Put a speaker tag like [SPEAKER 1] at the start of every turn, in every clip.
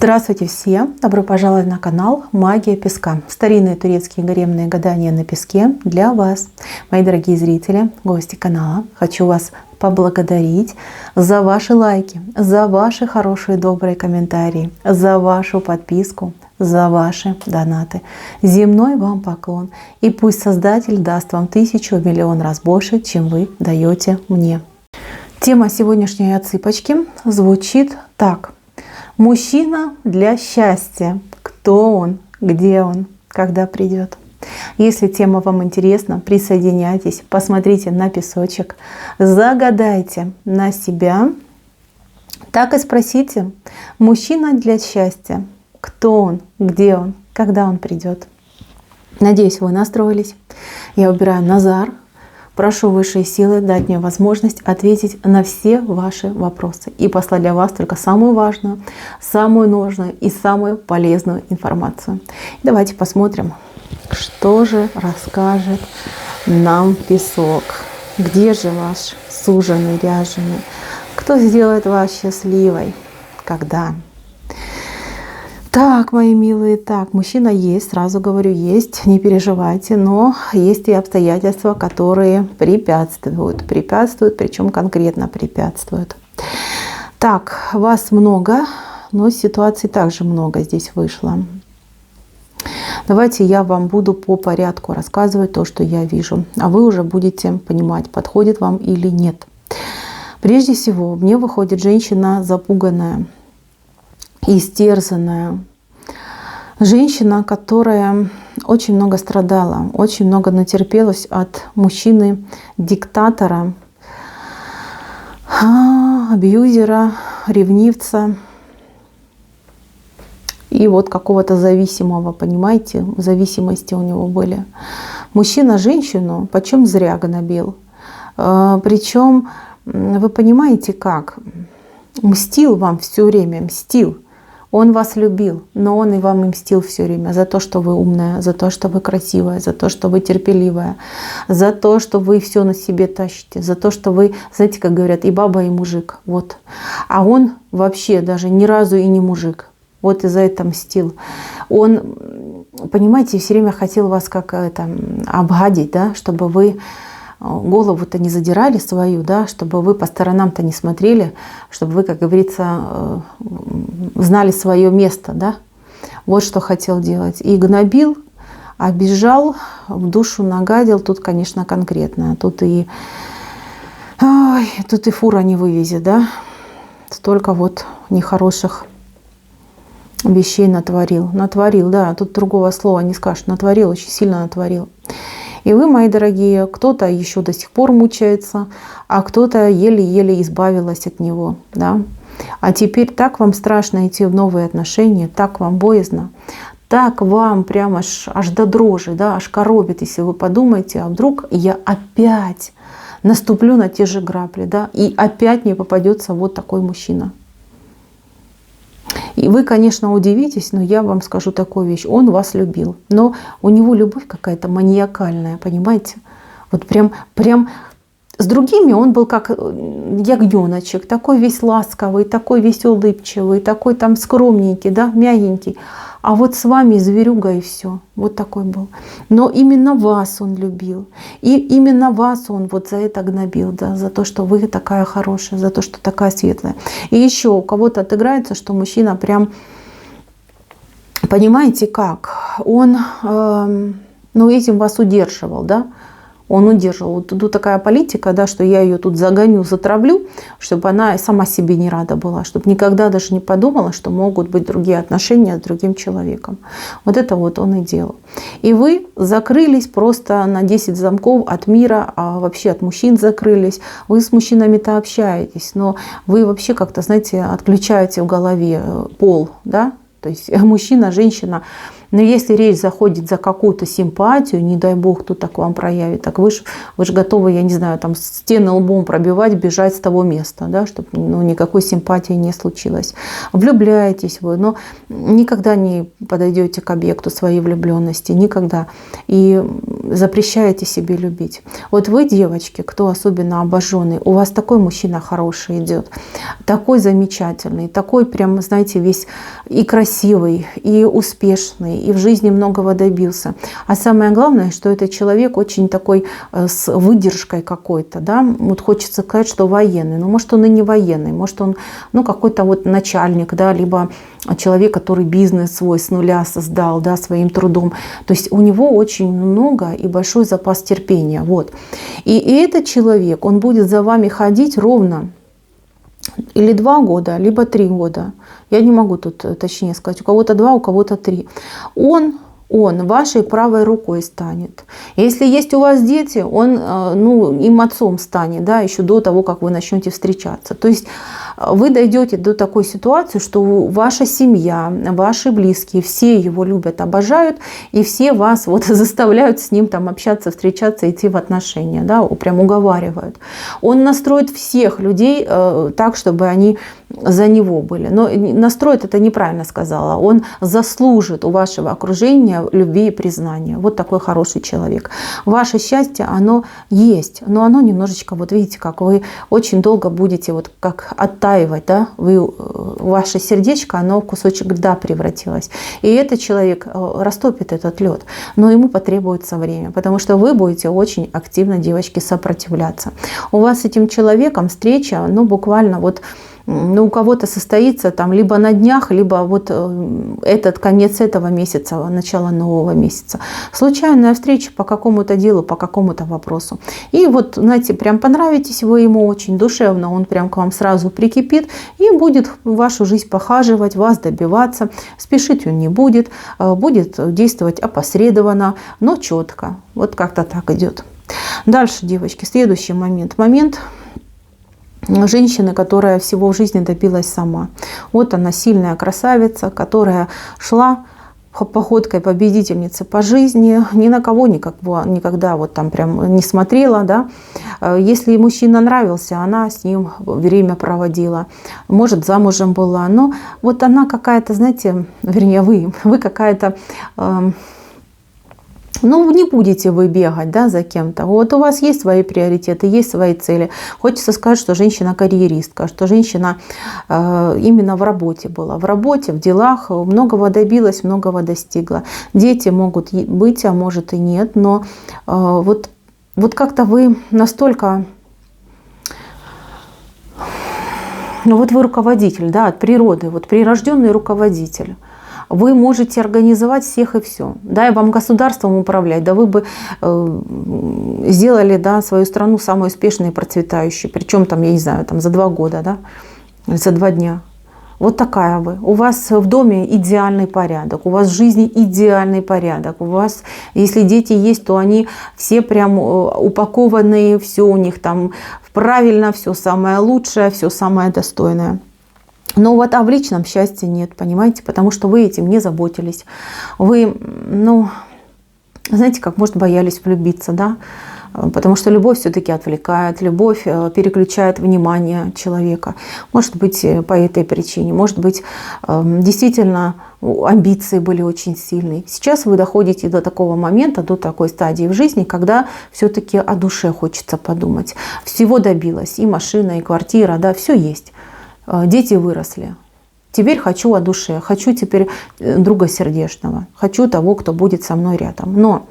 [SPEAKER 1] Здравствуйте всем! Добро пожаловать на канал Магия Песка. Старинные турецкие гаремные гадания на песке для вас. Мои дорогие зрители, гости канала, хочу вас поблагодарить за ваши лайки, за ваши хорошие добрые комментарии, за вашу подписку, за ваши донаты. Земной вам поклон. И пусть Создатель даст вам 1000 миллион раз больше, чем вы даете мне. Тема сегодняшней отсыпочки звучит так. Мужчина для счастья. Кто он? Где он? Когда придет? Если тема вам интересна, присоединяйтесь, посмотрите на песочек, загадайте на себя. Так и спросите. Мужчина для счастья. Кто он? Где он? Когда он придет? Надеюсь, вы настроились. Я убираю Назар. Прошу высшие силы дать мне возможность ответить на все ваши вопросы и послать для вас только самую важную, самую нужную и самую полезную информацию. Давайте посмотрим, что же расскажет нам песок. Где же ваш суженый, ряженый? Кто сделает вас счастливой? Когда? Так, мои милые, так, мужчина есть, сразу говорю, есть, не переживайте, но есть и обстоятельства, которые препятствуют, причем конкретно препятствуют. Так, вас много, но ситуаций также много здесь вышло. Давайте я вам буду по порядку рассказывать то, что я вижу, а вы уже будете понимать, подходит вам или нет. Прежде всего, мне выходит женщина запуганная, истерзанная. Женщина, которая очень много страдала, очень много натерпелась от мужчины-диктатора, абьюзера, ревнивца и вот какого-то зависимого, понимаете, в зависимости у него были. Мужчина женщину почем зря гнобил. Причем, вы понимаете как? Мстил вам все время, мстил. Он вас любил, но он и вам и мстил все время за то, что вы умная, за то, что вы красивая, за то, что вы терпеливая, за то, что вы все на себе тащите, за то, что вы, знаете, как говорят, и баба, и мужик. Вот. А он вообще даже ни разу и не мужик. Вот и за это мстил. Он, понимаете, все время хотел вас как это обгадить, да, чтобы вы голову-то не задирали свою, да, чтобы вы по сторонам-то не смотрели, чтобы вы, как говорится, знали свое место, да. Вот что хотел делать. И гнобил, обижал, в душу нагадил. Тут, конечно, конкретно. Тут и фура не вывезет, да. Столько вот нехороших вещей натворил. Натворил, да. Тут другого слова не скажешь. Натворил, очень сильно натворил. И вы, мои дорогие, кто-то еще до сих пор мучается, а кто-то еле-еле избавилась от него. Да? А теперь так вам страшно идти в новые отношения, так вам боязно, так вам прямо аж до дрожи, да, аж коробит, если вы подумаете, а вдруг я опять наступлю на те же грабли, да, и опять мне попадется вот такой мужчина. И вы, конечно, удивитесь, но я вам скажу такую вещь. Он вас любил, но у него любовь какая-то маниакальная, понимаете? Вот прям с другими он был как ягненочек, такой весь ласковый, такой весь улыбчивый, такой там скромненький, да, мягенький. А вот с вами зверюга и все. Вот такой был. Но именно вас он любил. И именно вас он вот за это гнобил, да, за то, что вы такая хорошая, за то, что такая светлая. И еще у кого-то отыграется, что мужчина прям, понимаете как, он этим вас удерживал, да. Он удерживал. Вот тут такая политика, да, что я ее тут загоню, затравлю, чтобы она сама себе не рада была, чтобы никогда даже не подумала, что могут быть другие отношения с другим человеком. Вот это вот он и делал. И вы закрылись просто на 10 замков от мира, а вообще от мужчин закрылись. Вы с мужчинами-то общаетесь, но вы вообще как-то, знаете, отключаете в голове пол, да? То есть мужчина, женщина, Но если речь заходит за какую-то симпатию, не дай бог, кто так вам проявит, так вы же готовы, я не знаю, там стены лбом пробивать, бежать с того места, да, чтобы никакой симпатии не случилось. Влюбляетесь вы, но никогда не подойдете к объекту своей влюбленности, никогда. И запрещаете себе любить. Вот вы, девочки, кто особенно обожженный, у вас такой мужчина хороший идет, такой замечательный, такой прям, знаете, весь и красивый, и успешный, и в жизни многого добился. А самое главное, что этот человек очень такой с выдержкой какой-то, да, вот хочется сказать, что военный, но может он и не военный, может он, какой-то вот начальник, да, либо человек, который бизнес свой с нуля создал, да, своим трудом. То есть у него очень много и большой запас терпения. Вот. И этот человек, он будет за вами ходить ровно или 2 года, либо 3 года. Я не могу тут точнее сказать. У кого-то 2, у кого-то 3. Он вашей правой рукой станет. Если есть у вас дети, он им отцом станет, да, еще до того, как вы начнете встречаться. То есть вы дойдете до такой ситуации, что ваша семья, ваши близкие, все его любят, обожают, и все вас вот заставляют с ним там общаться, встречаться, идти в отношения, да, прям уговаривают. Он настроит всех людей так, чтобы они за него были. Но настроит, это неправильно сказала. Он заслужит у вашего окружения любви и признания. Вот такой хороший человек. Ваше счастье, оно есть, но оно немножечко, вот видите, как вы очень долго будете вот как оттаивать, да, ваше сердечко, оно в кусочек льда превратилось. И этот человек растопит этот лед, но ему потребуется время, потому что вы будете очень активно, девочки, сопротивляться. У вас с этим человеком встреча, буквально вот, у кого-то состоится там либо на днях, либо вот этот конец этого месяца, начало нового месяца. Случайная встреча по какому-то делу, по какому-то вопросу. И вот, знаете, прям понравитесь вы ему очень душевно, он прям к вам сразу прикипит и будет в вашу жизнь похаживать, вас добиваться. Спешить он не будет, будет действовать опосредованно, но четко. Вот как-то так идет. Дальше, девочки, следующий момент. Момент женщины, которая всего в жизни добилась сама. Вот она, сильная красавица, которая шла походкой победительницы по жизни, ни на кого никогда вот там прям не смотрела, да. Если мужчина нравился, она с ним время проводила, может, замужем была, но вот она какая-то, знаете, вернее, вы какая-то... не будете вы бегать, да, за кем-то. Вот у вас есть свои приоритеты, есть свои цели. Хочется сказать, что женщина карьеристка, что женщина именно в работе была. В работе, в делах многого добилась, многого достигла. Дети могут быть, а может и нет. Но вот как-то вы настолько... вот вы руководитель, да, от природы, вот прирожденный руководитель. Вы можете организовать всех и все. Да, и вам государством управлять, да вы бы сделали, да, свою страну самой успешной и процветающей. Причем там, я не знаю, там за 2 года, да, или за 2 дня. Вот такая вы. У вас в доме идеальный порядок, у вас в жизни идеальный порядок. У вас, если дети есть, то они все прям упакованные, все у них там правильно, все самое лучшее, все самое достойное. Но вот в личном счастье нет, понимаете, потому что вы этим не заботились. Вы, знаете, как, может, боялись влюбиться, да? Потому что любовь все-таки отвлекает, любовь переключает внимание человека. Может быть, по этой причине, может быть, действительно амбиции были очень сильные. Сейчас вы доходите до такого момента, до такой стадии в жизни, когда все-таки о душе хочется подумать. Всего добилась, и машина, и квартира, да, все есть. Дети выросли. Теперь хочу о душе, хочу теперь друга сердечного, хочу того, кто будет со мной рядом. Но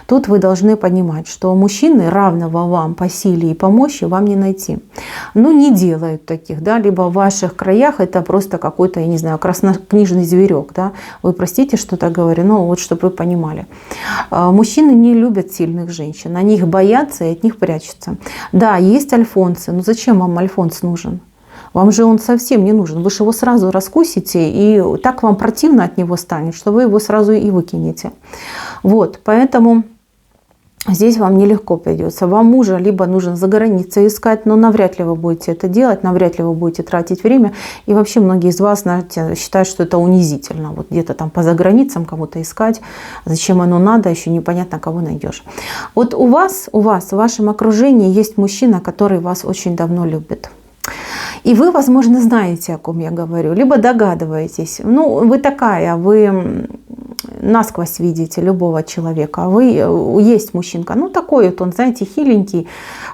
[SPEAKER 1] тут вы должны понимать, что мужчины, равного вам по силе и по мощи, вам не найти. Не делают таких, да, либо в ваших краях это просто какой-то, я не знаю, краснокнижный зверек, да. Вы простите, что так говорю, но вот чтобы вы понимали. Мужчины не любят сильных женщин, они их боятся и от них прячутся. Да, есть альфонсы, но зачем вам альфонс нужен? Вам же он совсем не нужен. Вы же его сразу раскусите, и так вам противно от него станет, что вы его сразу и выкинете. Вот, поэтому здесь вам нелегко придется. Вам мужа либо нужно за границей искать, но навряд ли вы будете это делать, навряд ли вы будете тратить время. И вообще многие из вас, знаете, считают, что это унизительно. Вот где-то там по заграницам кого-то искать, зачем оно надо, еще непонятно, кого найдешь. Вот у вас, в вашем окружении есть мужчина, который вас очень давно любит. И вы, возможно, знаете, о ком я говорю, либо догадываетесь. Ну, вы такая, вы насквозь видите любого человека. Вы есть мужчинка, ну такой вот он, знаете, хиленький,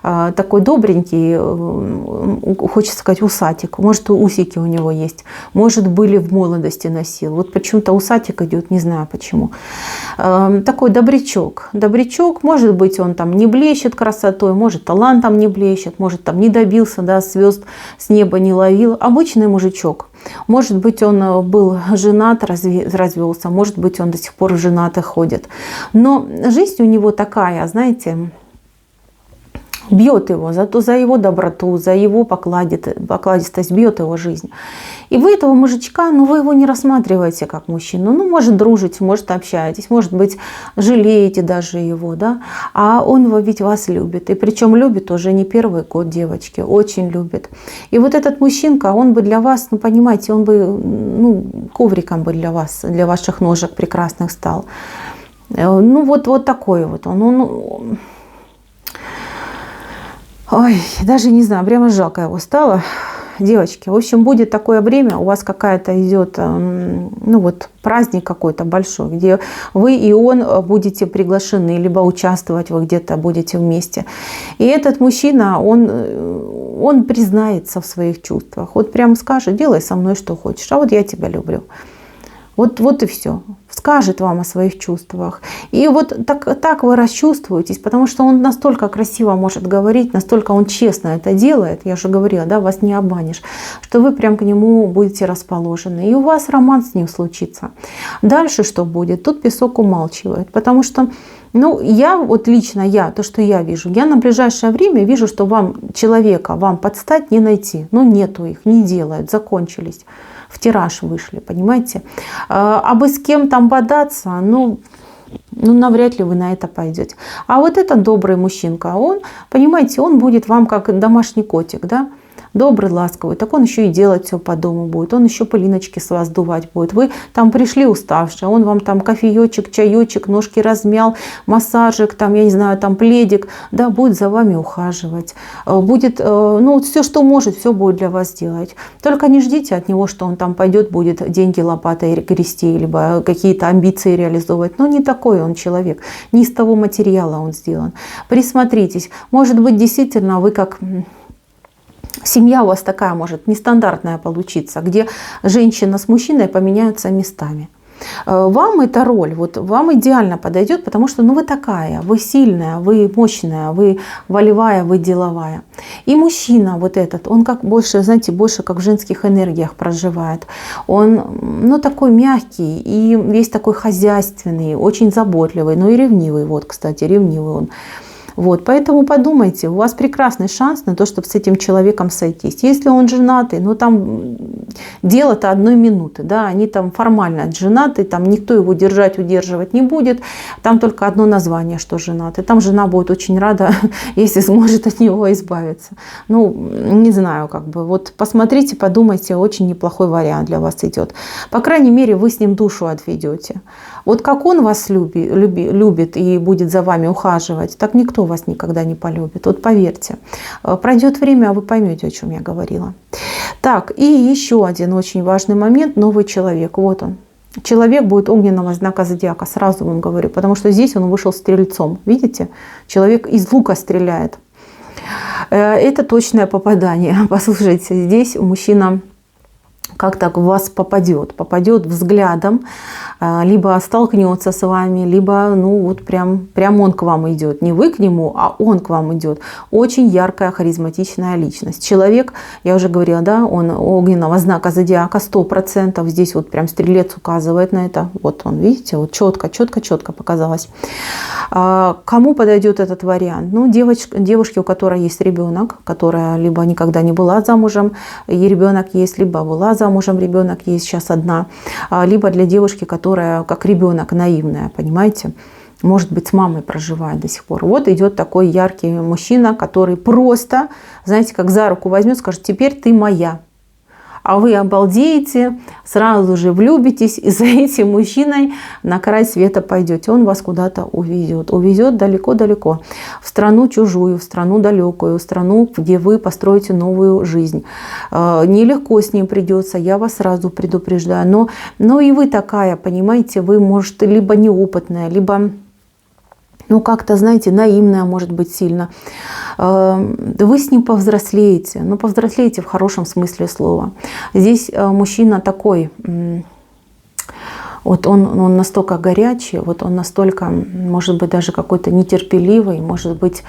[SPEAKER 1] такой добренький, хочется сказать, усатик. Может, усики у него есть, может, были в молодости носил. Вот почему-то усатик идет, не знаю почему. Такой добрячок. Добрячок, может быть, он там не блещет красотой, может, талантом не блещет, может, там не добился, да, звезд с неба не ловил. Обычный мужичок. Может быть, он был женат, развелся, может быть, он до сих пор женат и ходит. Но жизнь у него такая, знаете, бьет его за его доброту, за его покладистость, бьет его жизнь. И вы этого мужичка, ну вы его не рассматриваете как мужчину. Ну, может, дружите, может, общаетесь, может быть, жалеете даже его, да. А он ведь вас любит. И причем любит уже не первый год, девочки, очень любит. И вот этот мужчинка, он бы для вас, ну, понимаете, он бы, ну, ковриком бы для вас, для ваших ножек прекрасных стал. Ну, вот такой вот он. Ой, даже не знаю, прямо жалко его стало. Девочки, в общем, будет такое время, у вас какая-то идет, ну вот, праздник какой-то большой, где вы и он будете приглашены, либо участвовать вы где-то будете вместе. И этот мужчина, он признается в своих чувствах. Вот прям скажет: делай со мной что хочешь, а вот я тебя люблю. Вот и все. Скажет вам о своих чувствах. И вот так вы расчувствуетесь, потому что он настолько красиво может говорить, настолько он честно это делает, я уже говорила, да, вас не обманешь, что вы прям к нему будете расположены. И у вас роман с ним случится. Дальше что будет? Тут песок умалчивает, потому что, ну, то, что я вижу, я на ближайшее время вижу, что вам человека, вам подстать не найти. Ну, нету их, не делают, закончились. В тираж вышли, понимаете? А бы с кем там бодаться, ну, навряд ли вы на это пойдете. А вот этот добрый мужчинка, он, понимаете, он будет вам как домашний котик, да? Добрый, ласковый, так он еще и делать все по дому будет, он еще пылиночки с вас дувать будет. Вы там пришли уставшие, он вам там кофеечек, чаечек, ножки размял, массажик, там, я не знаю, там пледик, да, будет за вами ухаживать, будет, ну, все, что может, все будет для вас делать. Только не ждите от него, что он там пойдет, будет деньги лопатой грести, либо какие-то амбиции реализовывать. Но не такой он человек, не из того материала он сделан. Присмотритесь, может быть, действительно вы как... Семья у вас такая может нестандартная получиться, где женщина с мужчиной поменяются местами. Вам эта роль, вот вам идеально подойдет, потому что, ну, вы такая, вы сильная, вы мощная, вы волевая, вы деловая. И мужчина вот этот, он как больше, знаете, больше как в женских энергиях проживает. Он, ну, такой мягкий и весь такой хозяйственный, очень заботливый, но и ревнивый. Вот, кстати, ревнивый он. Вот, поэтому подумайте, у вас прекрасный шанс на то, чтобы с этим человеком сойтись. Если он женатый, ну там дело-то одной минуты, да, они там формально женаты, там никто его держать, удерживать не будет, там только одно название, что женаты. Там жена будет очень рада, если сможет от него избавиться. Ну, не знаю, как бы, вот посмотрите, подумайте, очень неплохой вариант для вас идет. По крайней мере, вы с ним душу отведете. Вот как он вас любит и будет за вами ухаживать, так никто вас никогда не полюбит. Вот поверьте. Пройдет время, а вы поймете, о чем я говорила. Так, и еще один очень важный момент. Новый человек. Вот он. Человек будет огненного знака зодиака. Сразу вам говорю. Потому что здесь он вышел стрельцом. Видите? Человек из лука стреляет. Это точное попадание. Послушайте, здесь мужчина как-то в вас попадет взглядом, либо столкнется с вами, либо, ну, вот прям он к вам идет. Не вы к нему, а он к вам идет. Очень яркая, харизматичная личность. Человек, я уже говорила, да, он огненного знака зодиака 100%. Здесь вот прям стрелец указывает на это. Вот он, видите, вот четко показалось. Кому подойдет этот вариант? Ну, девушке, у которой есть ребенок, которая либо никогда не была замужем, и ребенок есть, либо была замужем, ребенок есть сейчас одна, либо для девушки, которая как ребенок, наивная, понимаете? может быть, с мамой проживает до сих пор. Вот идет такой яркий мужчина, который просто, знаете, как за руку возьмет, скажет: теперь ты моя. А вы обалдеете, сразу же влюбитесь, и за этим мужчиной на край света пойдете. Он вас куда-то увезет. Увезет далеко-далеко. В страну чужую, в страну далекую, в страну, где вы построите новую жизнь. Нелегко с ним придется, я вас сразу предупреждаю. Но и вы такая, понимаете, вы, может, либо неопытная, либо... как-то, знаете, наивная, может быть, сильно. Вы с ним повзрослеете, но повзрослеете в хорошем смысле слова. Здесь мужчина такой, вот он настолько горячий, вот он настолько, может быть, даже какой-то нетерпеливый, может быть,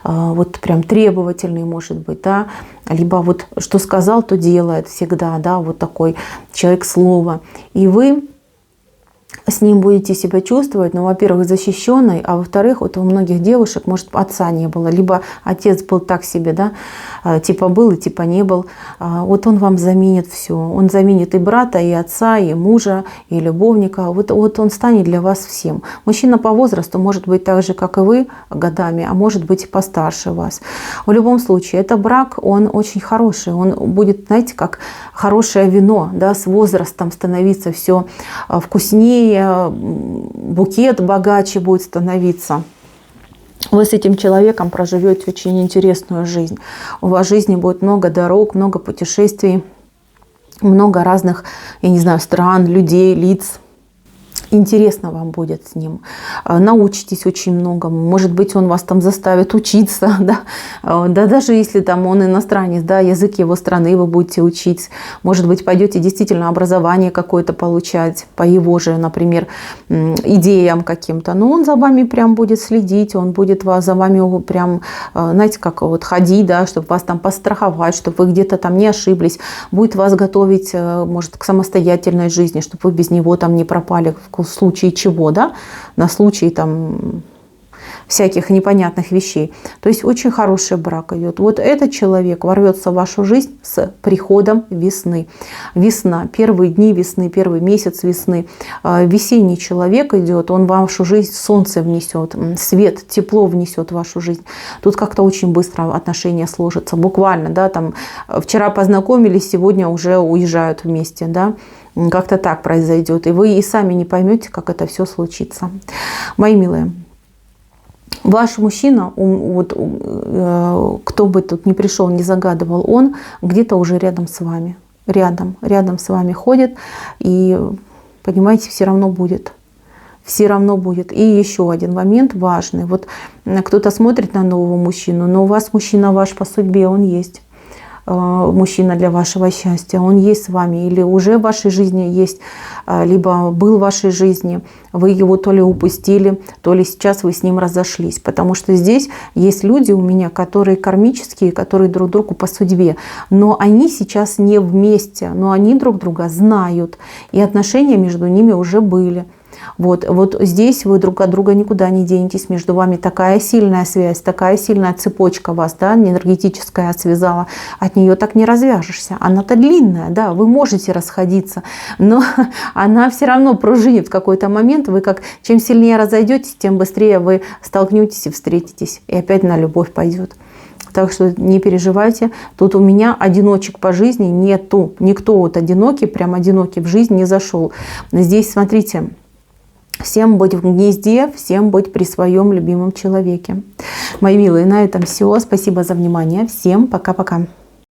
[SPEAKER 1] вот прям требовательный, может быть, да, либо вот что сказал, то делает всегда, да, вот такой человек слова. И вы с ним будете себя чувствовать, во-первых, защищенной, а во-вторых, вот у многих девушек, может, отца не было, либо отец был так себе, да, типа был и типа не был. Вот он вам заменит все. Он заменит и брата, и отца, и мужа, и любовника. Вот он станет для вас всем. Мужчина по возрасту может быть так же, как и вы, годами, а может быть и постарше вас. В любом случае, это брак, он очень хороший. Он будет, знаете, как хорошее вино, да, с возрастом становиться все вкуснее, букет богаче будет становиться. Вы с этим человеком проживете очень интересную жизнь. У вас в жизни будет много дорог, много путешествий, много разных, я не знаю, стран, людей, лиц. Интересно вам будет с ним. Научитесь очень многому. Может быть, он вас там заставит учиться. Да, даже если там он иностранец, да, язык его страны вы будете учить. Может быть, пойдете действительно образование какое-то получать по его же, например, идеям каким-то. Но он за вами прям будет следить, он будет за вами прям, знаете, как вот ходить, да, чтобы вас там постраховать, чтобы вы где-то там не ошиблись. Будет вас готовить, может, к самостоятельной жизни, чтобы вы без него там не пропали в случае чего, да, на случай там всяких непонятных вещей. То есть очень хороший брак идет. Вот этот человек ворвется в вашу жизнь с приходом весны. Весна, первые дни весны, первый месяц весны. Весенний человек идет, он в вашу жизнь солнце внесет, свет, тепло внесет в вашу жизнь. Тут как-то очень быстро отношения сложатся. Буквально, да, там вчера познакомились, сегодня уже уезжают вместе, да. Как-то так произойдет. И вы и сами не поймете, как это все случится. Мои милые, ваш мужчина, вот, кто бы тут ни пришел, не загадывал, он где-то уже рядом с вами. Рядом с вами ходит. И, понимаете, все равно будет. Все равно будет. И еще один момент важный. Вот кто-то смотрит на нового мужчину, но у вас мужчина ваш по судьбе, он есть. Мужчина для вашего счастья, он есть с вами, или уже в вашей жизни есть, либо был в вашей жизни, вы его то ли упустили, то ли сейчас вы с ним разошлись. Потому что здесь есть люди у меня, которые кармические, которые друг другу по судьбе, но они сейчас не вместе, но они друг друга знают, и отношения между ними уже были. Вот здесь вы друг от друга никуда не денетесь, между вами такая сильная связь, такая сильная цепочка вас, да, энергетическая связала, от нее так не развяжешься. Она-то длинная, да, вы можете расходиться, но она все равно пружинит в какой-то момент. Вы чем сильнее разойдетесь, тем быстрее вы столкнетесь и встретитесь, и опять на любовь пойдет. Так что не переживайте. Тут у меня одиночек по жизни нету. Никто вот одинокий, прям одинокий в жизнь не зашел. Здесь, смотрите, всем быть в гнезде, всем быть при своем любимом человеке. Мои милые, на этом все. Спасибо за внимание. Всем пока-пока.